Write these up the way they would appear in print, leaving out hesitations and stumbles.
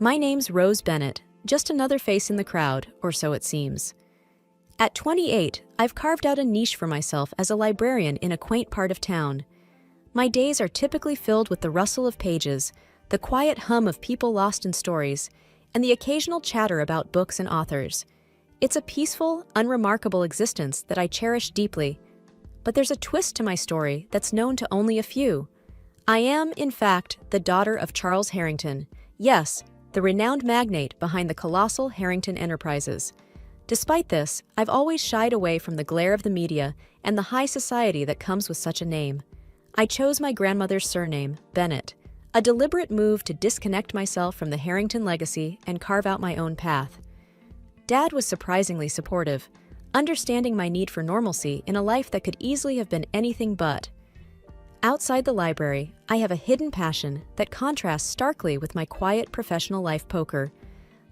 My name's Rose Bennett, just another face in the crowd, or so it seems. At 28, I've carved out a niche for myself as a librarian in a quaint part of town. My days are typically filled with the rustle of pages, the quiet hum of people lost in stories, and the occasional chatter about books and authors. It's a peaceful, unremarkable existence that I cherish deeply. But there's a twist to my story that's known to only a few. I am, in fact, the daughter of Charles Harrington. Yes, the renowned magnate behind the colossal Harrington Enterprises. Despite this, I've always shied away from the glare of the media and the high society that comes with such a name. I chose my grandmother's surname, Bennett, a deliberate move to disconnect myself from the Harrington legacy and carve out my own path. Dad was surprisingly supportive, understanding my need for normalcy in a life that could easily have been anything but. Outside the library, I have a hidden passion that contrasts starkly with my quiet professional life poker.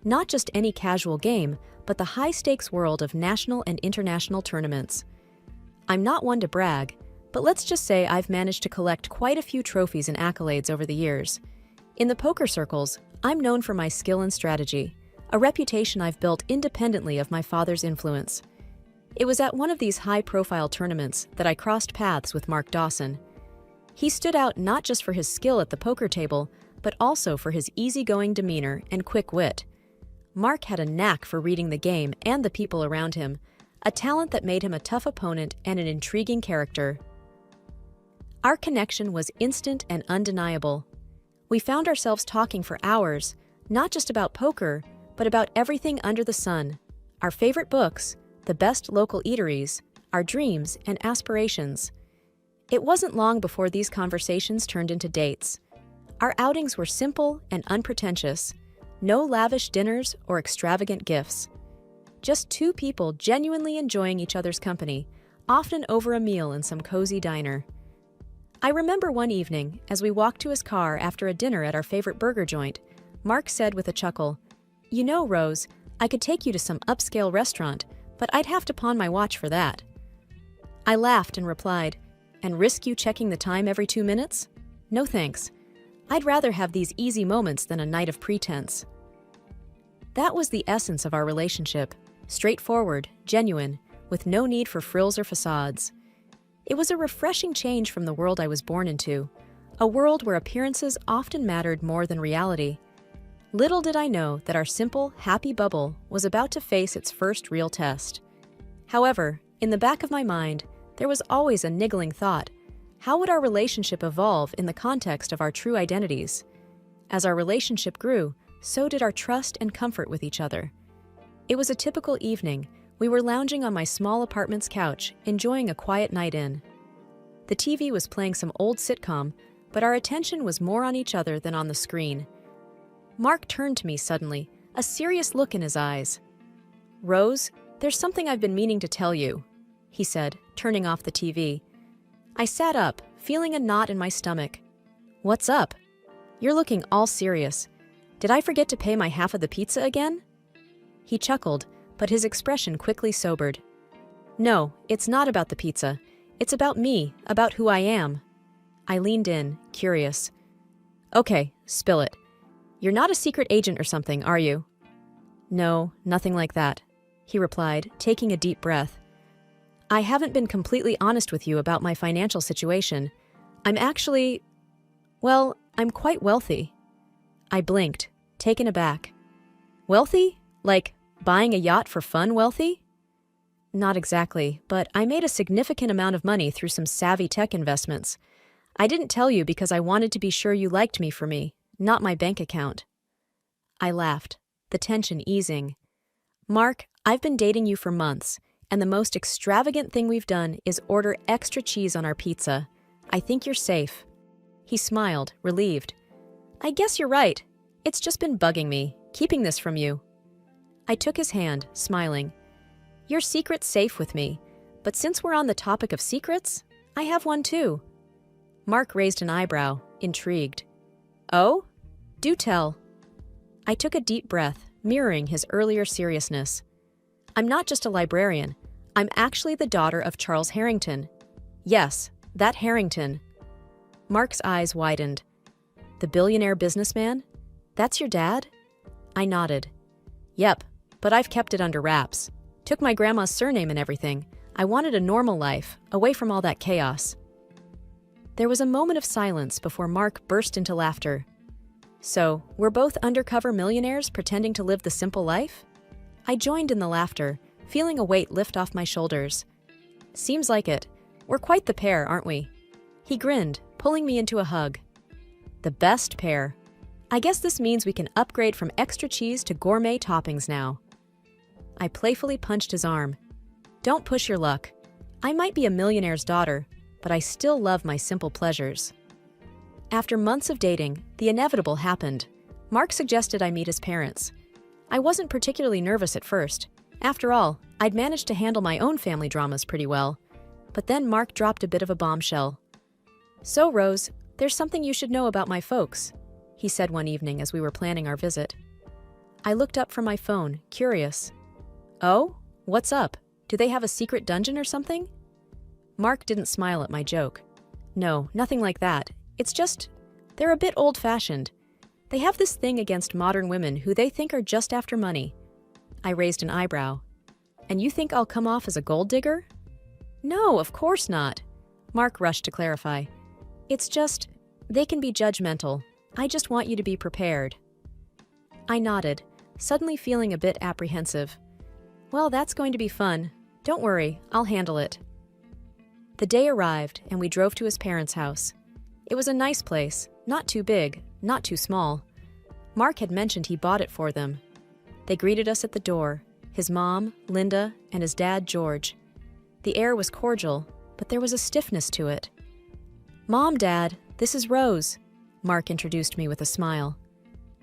Not just any casual game, but the high-stakes world of national and international tournaments. I'm not one to brag, but let's just say I've managed to collect quite a few trophies and accolades over the years. In the poker circles, I'm known for my skill and strategy, a reputation I've built independently of my father's influence. It was at one of these high-profile tournaments that I crossed paths with Mark Dawson. He stood out not just for his skill at the poker table, but also for his easygoing demeanor and quick wit. Mark had a knack for reading the game and the people around him, a talent that made him a tough opponent and an intriguing character. Our connection was instant and undeniable. We found ourselves talking for hours, not just about poker, but about everything under the sun, our favorite books, the best local eateries, our dreams and aspirations. It wasn't long before these conversations turned into dates. Our outings were simple and unpretentious, no lavish dinners or extravagant gifts. Just two people genuinely enjoying each other's company, often over a meal in some cozy diner. I remember one evening, as we walked to his car after a dinner at our favorite burger joint, Mark said with a chuckle, "You know, Rose, I could take you to some upscale restaurant, but I'd have to pawn my watch for that." I laughed and replied, "And risk you checking the time every 2 minutes? No thanks. I'd rather have these easy moments than a night of pretense." That was the essence of our relationship, straightforward, genuine, with no need for frills or facades. It was a refreshing change from the world I was born into, a world where appearances often mattered more than reality. Little did I know that our simple, happy bubble was about to face its first real test. However, in the back of my mind, there was always a niggling thought: how would our relationship evolve in the context of our true identities? As our relationship grew, so did our trust and comfort with each other. It was a typical evening. We were lounging on my small apartment's couch, enjoying a quiet night in. The TV was playing some old sitcom, but our attention was more on each other than on the screen. Mark turned to me suddenly, a serious look in his eyes. "Rose, there's something I've been meaning to tell you," he said, turning off the TV. I sat up, feeling a knot in my stomach. "What's up? You're looking all serious. Did I forget to pay my half of the pizza again?" He chuckled, but his expression quickly sobered. "No, it's not about the pizza. It's about me, about who I am." I leaned in, curious. "Okay, spill it. You're not a secret agent or something, are you?" "No, nothing like that," he replied, taking a deep breath. "I haven't been completely honest with you about my financial situation. I'm actually... well, I'm quite wealthy." I blinked, taken aback. "Wealthy? Like buying a yacht for fun wealthy?" "Not exactly, but I made a significant amount of money through some savvy tech investments. I didn't tell you because I wanted to be sure you liked me for me, not my bank account." I laughed, the tension easing. "Mark, I've been dating you for months, and the most extravagant thing we've done is order extra cheese on our pizza. I think you're safe." He smiled, relieved. "I guess you're right. It's just been bugging me, keeping this from you." I took his hand, smiling. "Your secret's safe with me, but since we're on the topic of secrets, I have one too." Mark raised an eyebrow, intrigued. "Oh? Do tell." I took a deep breath, mirroring his earlier seriousness. "I'm not just a librarian. I'm actually the daughter of Charles Harrington. Yes, that Harrington." Mark's eyes widened. "The billionaire businessman? That's your dad? I nodded. Yep, but I've kept it under wraps. Took my grandma's surname and everything. I wanted a normal life, away from all that chaos. There was a moment of silence before Mark burst into laughter. So, we're both undercover millionaires pretending to live the simple life? I joined in the laughter, feeling a weight lift off my shoulders. Seems like it. We're quite the pair, aren't we? He grinned, pulling me into a hug. The best pair. I guess this means we can upgrade from extra cheese to gourmet toppings now. I playfully punched his arm. Don't push your luck. I might be a millionaire's daughter, but I still love my simple pleasures. After months of dating, the inevitable happened. Mark suggested I meet his parents. I wasn't particularly nervous at first. After all, I'd managed to handle my own family dramas pretty well. But then Mark dropped a bit of a bombshell. So, Rose, there's something you should know about my folks, he said one evening as we were planning our visit. I looked up from my phone, curious. Oh? What's up? Do they have a secret dungeon or something? Mark didn't smile at my joke. No, nothing like that. It's just, they're a bit old-fashioned. They have this thing against modern women who they think are just after money. I raised an eyebrow. And you think I'll come off as a gold digger? No, of course not. Mark rushed to clarify. It's just, they can be judgmental. I just want you to be prepared. I nodded, suddenly feeling a bit apprehensive. Well, that's going to be fun. Don't worry, I'll handle it. The day arrived, and we drove to his parents' house. It was a nice place, not too big, not too small. Mark had mentioned he bought it for them. They greeted us at the door, his mom, Linda, and his dad, George. The air was cordial, but there was a stiffness to it. Mom, Dad, this is Rose, Mark introduced me with a smile.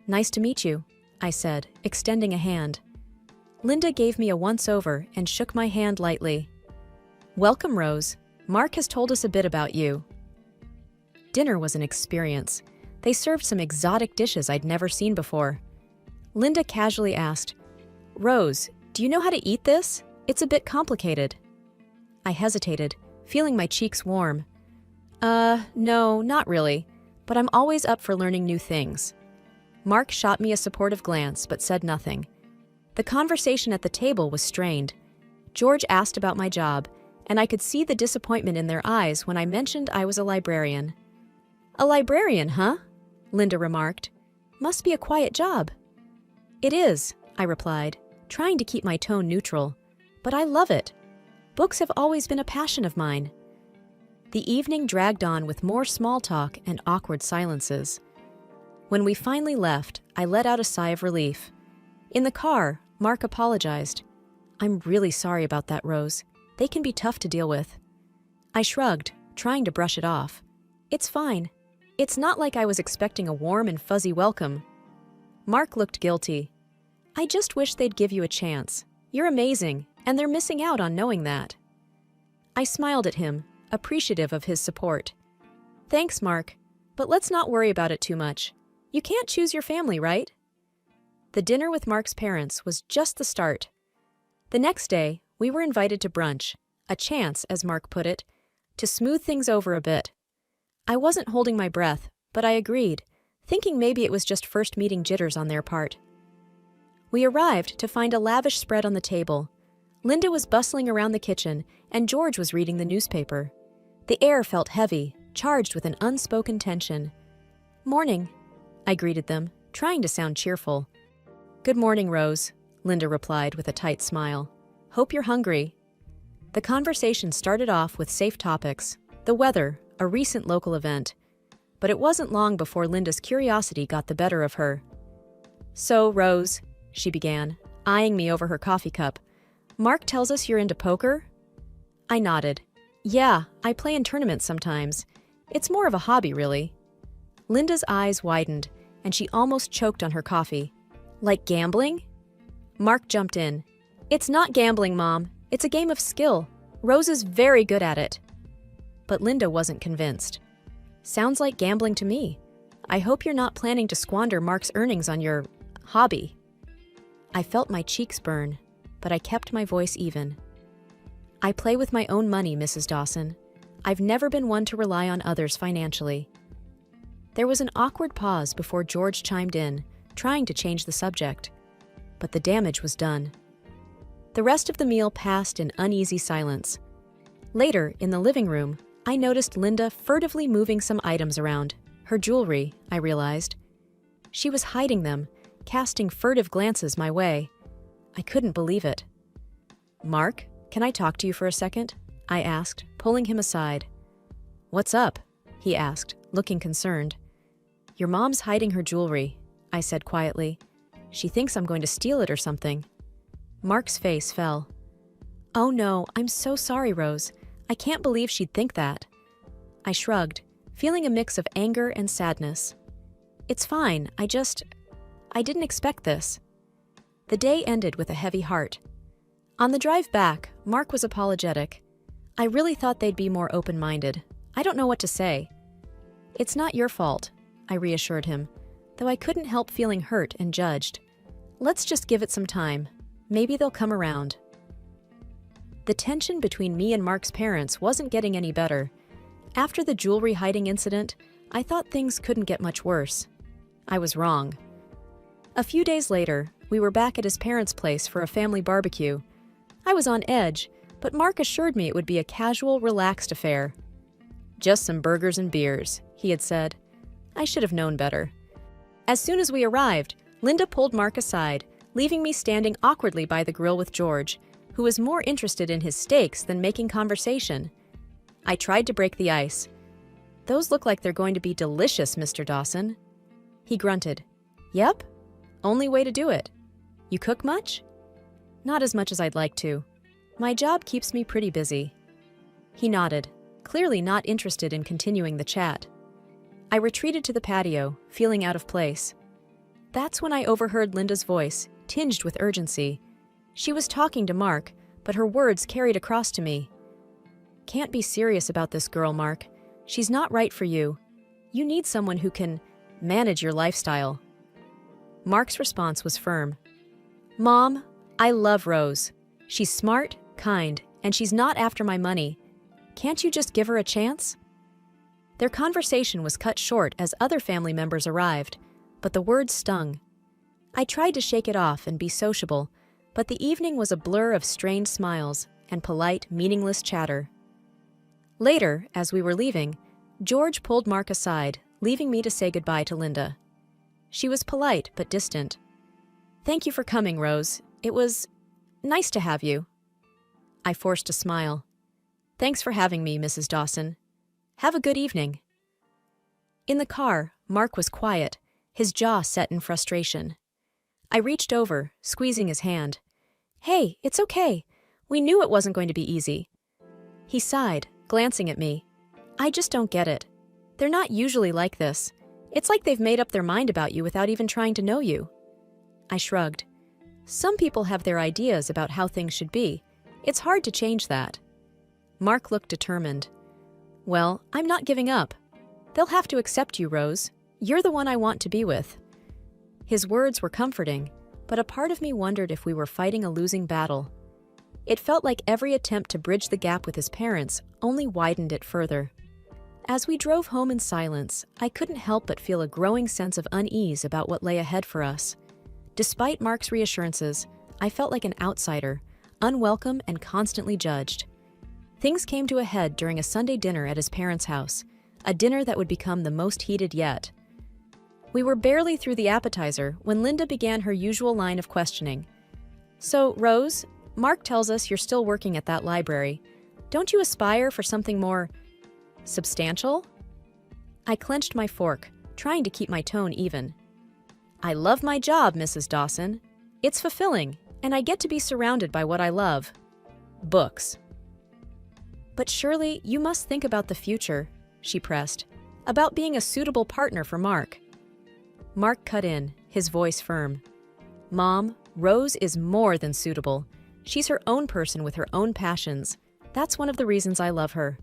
Nice to meet you, I said, extending a hand. Linda gave me a once-over and shook my hand lightly. Welcome, Rose. Mark has told us a bit about you. Dinner was an experience. They served some exotic dishes I'd never seen before. Linda casually asked, Rose, do you know how to eat this? It's a bit complicated. I hesitated, feeling my cheeks warm. No, not really, but I'm always up for learning new things. Mark shot me a supportive glance, but said nothing. The conversation at the table was strained. George asked about my job, and I could see the disappointment in their eyes when I mentioned I was a librarian. A librarian, huh? Linda remarked. Must be a quiet job. It is, I replied, trying to keep my tone neutral. But I love it. Books have always been a passion of mine. The evening dragged on with more small talk and awkward silences. When we finally left, I let out a sigh of relief. In the car, Mark apologized. I'm really sorry about that, Rose. They can be tough to deal with. I shrugged, trying to brush it off. It's fine. It's not like I was expecting a warm and fuzzy welcome. Mark looked guilty. I just wish they'd give you a chance. You're amazing, and they're missing out on knowing that. I smiled at him, appreciative of his support. Thanks, Mark, but let's not worry about it too much. You can't choose your family, right? The dinner with Mark's parents was just the start. The next day, we were invited to brunch, a chance, as Mark put it, to smooth things over a bit. I wasn't holding my breath, but I agreed, thinking maybe it was just first meeting jitters on their part. We arrived to find a lavish spread on the table. Linda was bustling around the kitchen, and George was reading the newspaper. The air felt heavy, charged with an unspoken tension. Morning, I greeted them, trying to sound cheerful. Good morning, Rose, Linda replied with a tight smile. Hope you're hungry. The conversation started off with safe topics, the weather, a recent local event. But it wasn't long before Linda's curiosity got the better of her. So, Rose, she began, eyeing me over her coffee cup. Mark tells us you're into poker? I nodded. Yeah, I play in tournaments sometimes. It's more of a hobby, really. Linda's eyes widened, and she almost choked on her coffee. Like gambling? Mark jumped in. It's not gambling, Mom. It's a game of skill. Rose is very good at it. But Linda wasn't convinced. Sounds like gambling to me. I hope you're not planning to squander Mark's earnings on your hobby. I felt my cheeks burn, but I kept my voice even. I play with my own money, Mrs. Dawson. I've never been one to rely on others financially. There was an awkward pause before George chimed in, trying to change the subject. But the damage was done. The rest of the meal passed in uneasy silence. Later, in the living room, I noticed Linda furtively moving some items around. Her jewelry, I realized. She was hiding them, casting furtive glances my way. I couldn't believe it. "Mark, can I talk to you for a second?" I asked, pulling him aside. "What's up?" he asked, looking concerned. "Your mom's hiding her jewelry," I said quietly. "She thinks I'm going to steal it or something." Mark's face fell. "Oh no, I'm so sorry, Rose. I can't believe she'd think that." I shrugged, feeling a mix of anger and sadness. "It's fine, I didn't expect this." The day ended with a heavy heart. On the drive back, Mark was apologetic. "I really thought they'd be more open-minded. I don't know what to say." "It's not your fault," I reassured him, though I couldn't help feeling hurt and judged. "Let's just give it some time. Maybe they'll come around." The tension between me and Mark's parents wasn't getting any better. After the jewelry hiding incident, I thought things couldn't get much worse. I was wrong. A few days later, we were back at his parents' place for a family barbecue. I was on edge, but Mark assured me it would be a casual, relaxed affair. "Just some burgers and beers," he had said. I should have known better. As soon as we arrived, Linda pulled Mark aside, leaving me standing awkwardly by the grill with George, who was more interested in his steaks than making conversation. I tried to break the ice. "Those look like they're going to be delicious, Mr. Dawson." He grunted. "Yep. Only way to do it. You cook much?" "Not as much as I'd like to. My job keeps me pretty busy." He nodded, clearly not interested in continuing the chat. I retreated to the patio, feeling out of place. That's when I overheard Linda's voice, tinged with urgency. She was talking to Mark, but her words carried across to me. "Can't be serious about this girl, Mark. She's not right for you. You need someone who can manage your lifestyle." Mark's response was firm. "Mom, I love Rose. She's smart, kind, and she's not after my money. Can't you just give her a chance?" Their conversation was cut short as other family members arrived, but the words stung. I tried to shake it off and be sociable, but the evening was a blur of strained smiles and polite, meaningless chatter. Later, as we were leaving, George pulled Mark aside, leaving me to say goodbye to Linda. She was polite but distant. "Thank you for coming, Rose. It was nice to have you." I forced a smile. "Thanks for having me, Mrs. Dawson. Have a good evening." In the car, Mark was quiet, his jaw set in frustration. I reached over, squeezing his hand. "Hey, it's okay. We knew it wasn't going to be easy." He sighed, glancing at me. "I just don't get it. They're not usually like this. It's like they've made up their mind about you without even trying to know you." I shrugged. "Some people have their ideas about how things should be. It's hard to change that." Mark looked determined. "Well, I'm not giving up. They'll have to accept you, Rose. You're the one I want to be with." His words were comforting, but a part of me wondered if we were fighting a losing battle. It felt like every attempt to bridge the gap with his parents only widened it further. As we drove home in silence, I couldn't help but feel a growing sense of unease about what lay ahead for us. Despite Mark's reassurances, I felt like an outsider, unwelcome and constantly judged. Things came to a head during a Sunday dinner at his parents' house, a dinner that would become the most heated yet. We were barely through the appetizer when Linda began her usual line of questioning. "So, Rose, Mark tells us you're still working at that library. Don't you aspire for something more substantial?" I clenched my fork, trying to keep my tone even. "I love my job, Mrs. Dawson. It's fulfilling, and I get to be surrounded by what I love. Books." "But surely you must think about the future," she pressed, "about being a suitable partner for Mark." Mark cut in, his voice firm. "Mom, Rose is more than suitable. She's her own person with her own passions. That's one of the reasons I love her."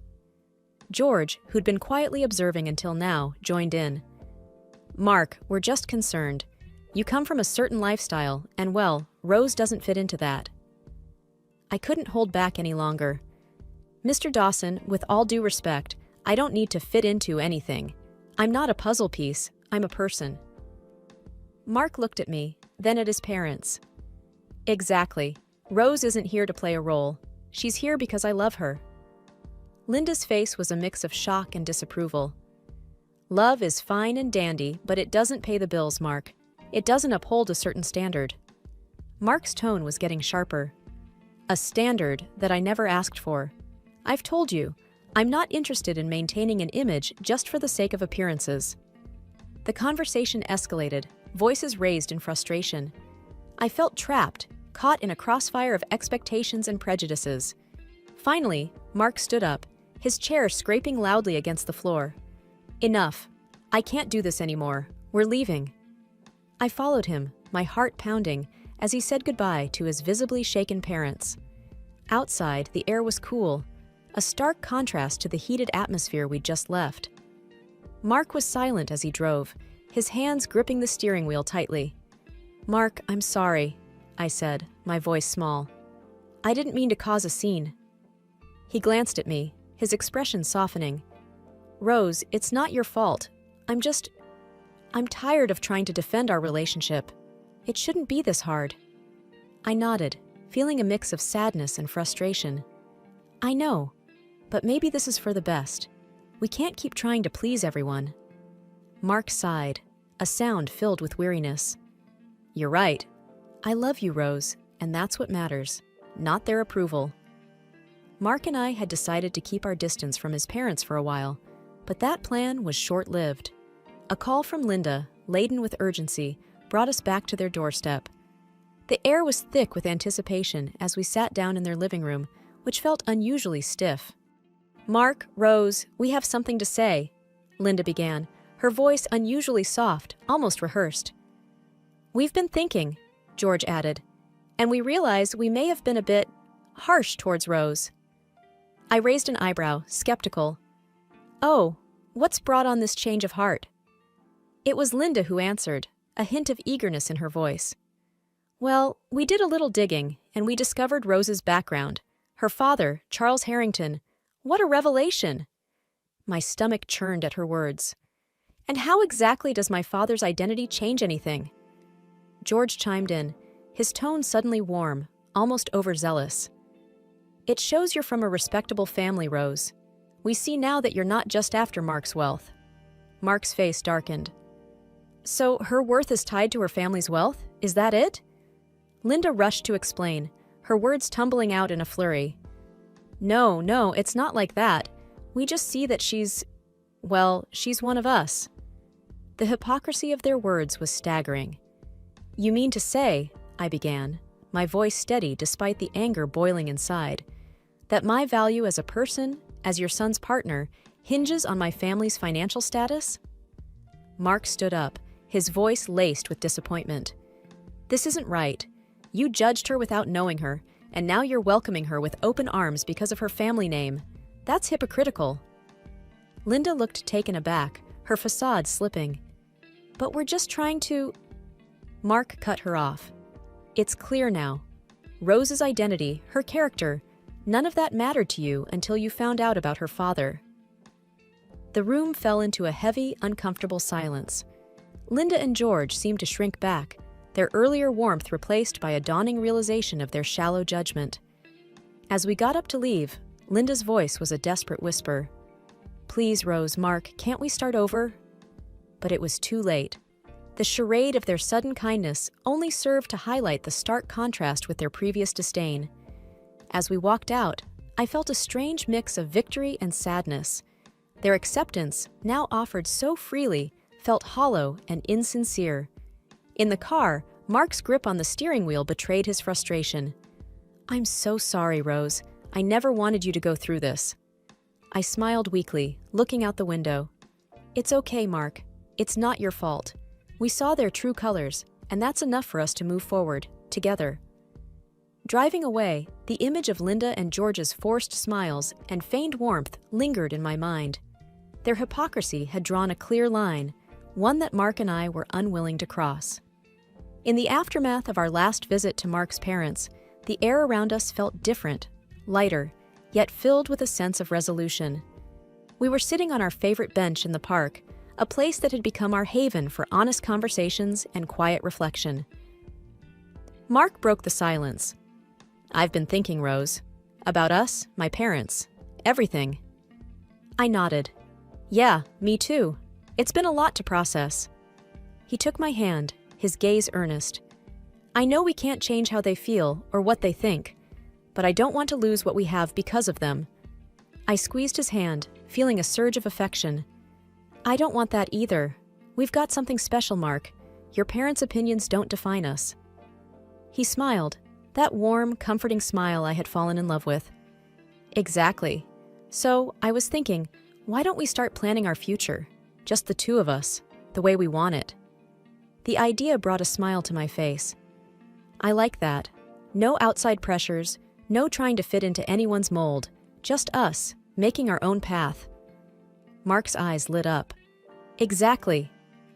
George, who'd been quietly observing until now, joined in. "Mark, we're just concerned. You come from a certain lifestyle, and well, Rose doesn't fit into that." I couldn't hold back any longer. "Mr. Dawson, with all due respect, I don't need to fit into anything. I'm not a puzzle piece, I'm a person." Mark looked at me, then at his parents. Exactly. Rose isn't here to play a role. She's here because I love her. Linda's face was a mix of shock and disapproval. Love is fine and dandy, but it doesn't pay the bills, Mark. It doesn't uphold a certain standard. Mark's tone was getting sharper. A standard that I never asked for. I've told you, I'm not interested in maintaining an image just for the sake of appearances. The conversation escalated, voices raised in frustration. I felt trapped, caught in a crossfire of expectations and prejudices. Finally, Mark stood up, his chair scraping loudly against the floor. Enough. I can't do this anymore. We're leaving. I followed him, my heart pounding, as he said goodbye to his visibly shaken parents. Outside, the air was cool, a stark contrast to the heated atmosphere we'd just left. Mark was silent as he drove, his hands gripping the steering wheel tightly. "Mark, I'm sorry," I said, my voice small. "I didn't mean to cause a scene." He glanced at me, his expression softening. "Rose, it's not your fault. I'm tired of trying to defend our relationship. It shouldn't be this hard." I nodded, feeling a mix of sadness and frustration. "I know, but maybe this is for the best. We can't keep trying to please everyone." Mark sighed, a sound filled with weariness. "You're right. I love you, Rose, and that's what matters, not their approval." Mark and I had decided to keep our distance from his parents for a while, but that plan was short-lived. A call from Linda, laden with urgency, brought us back to their doorstep. The air was thick with anticipation as we sat down in their living room, which felt unusually stiff. "Mark, Rose, we have something to say," Linda began, her voice unusually soft, almost rehearsed. "We've been thinking," George added, "and we realize we may have been a bit harsh towards Rose." I raised an eyebrow, skeptical. "Oh, what's brought on this change of heart?" It was Linda who answered, a hint of eagerness in her voice. "Well, we did a little digging, and we discovered Rose's background. Her father, Charles Harrington. What a revelation!" My stomach churned at her words. "And how exactly does my father's identity change anything?" George chimed in, his tone suddenly warm, almost overzealous. "It shows you're from a respectable family, Rose. We see now that you're not just after Mark's wealth." Mark's face darkened. "So her worth is tied to her family's wealth? Is that it?" Linda rushed to explain, her words tumbling out in a flurry. No, it's not like that. We just see that she's one of us." The hypocrisy of their words was staggering. "You mean to say," I began, my voice steady despite the anger boiling inside, "that my value as a person, as your son's partner, hinges on my family's financial status?" Mark stood up, his voice laced with disappointment. "This isn't right. You judged her without knowing her, and now you're welcoming her with open arms because of her family name. That's hypocritical." Linda looked taken aback, her facade slipping. "But we're just trying to—" Mark cut her off. "It's clear now. Rose's identity, her character, none of that mattered to you until you found out about her father." The room fell into a heavy, uncomfortable silence. Linda and George seemed to shrink back, their earlier warmth replaced by a dawning realization of their shallow judgment. As we got up to leave, Linda's voice was a desperate whisper. "Please, Rose, Mark, can't we start over?" But it was too late. The charade of their sudden kindness only served to highlight the stark contrast with their previous disdain. As we walked out, I felt a strange mix of victory and sadness. Their acceptance, now offered so freely, felt hollow and insincere. In the car, Mark's grip on the steering wheel betrayed his frustration. "I'm so sorry, Rose. I never wanted you to go through this." I smiled weakly, looking out the window. "It's okay, Mark. It's not your fault. We saw their true colors, and that's enough for us to move forward, together." Driving away, the image of Linda and George's forced smiles and feigned warmth lingered in my mind. Their hypocrisy had drawn a clear line, one that Mark and I were unwilling to cross. In the aftermath of our last visit to Mark's parents, the air around us felt different, lighter, yet filled with a sense of resolution. We were sitting on our favorite bench in the park, a place that had become our haven for honest conversations and quiet reflection. Mark broke the silence. "I've been thinking, Rose. About us, my parents, everything." I nodded. "Yeah, me too. It's been a lot to process." He took my hand, his gaze earnest. "I know we can't change how they feel or what they think, but I don't want to lose what we have because of them." I squeezed his hand, feeling a surge of affection. "I don't want that either. We've got something special, Mark. Your parents' opinions don't define us." He smiled, that warm, comforting smile I had fallen in love with. "Exactly. So, I was thinking, why don't we start planning our future? Just the two of us, the way we want it." The idea brought a smile to my face. "I like that. No outside pressures, no trying to fit into anyone's mold, just us, making our own path." Mark's eyes lit up. "Exactly.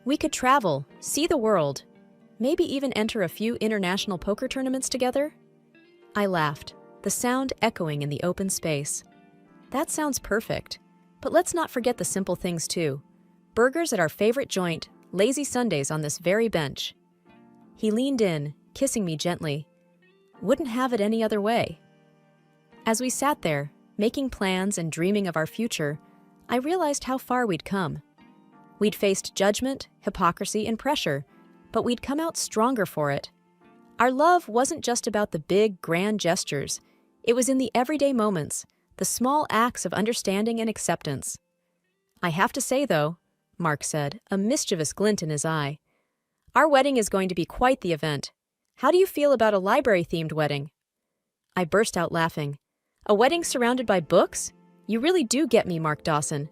We could travel, see the world, maybe even enter a few international poker tournaments together." I laughed, the sound echoing in the open space. "That sounds perfect. But let's not forget the simple things too. Burgers at our favorite joint, lazy Sundays on this very bench." He leaned in, kissing me gently. "Wouldn't have it any other way." As we sat there, making plans and dreaming of our future, I realized how far we'd come. We'd faced judgment, hypocrisy, and pressure, but we'd come out stronger for it. Our love wasn't just about the big, grand gestures. It was in the everyday moments, the small acts of understanding and acceptance. "I have to say, though," Mark said, a mischievous glint in his eye, "our wedding is going to be quite the event. How do you feel about a library-themed wedding?" I burst out laughing. "A wedding surrounded by books? You really do get me, Mark Dawson.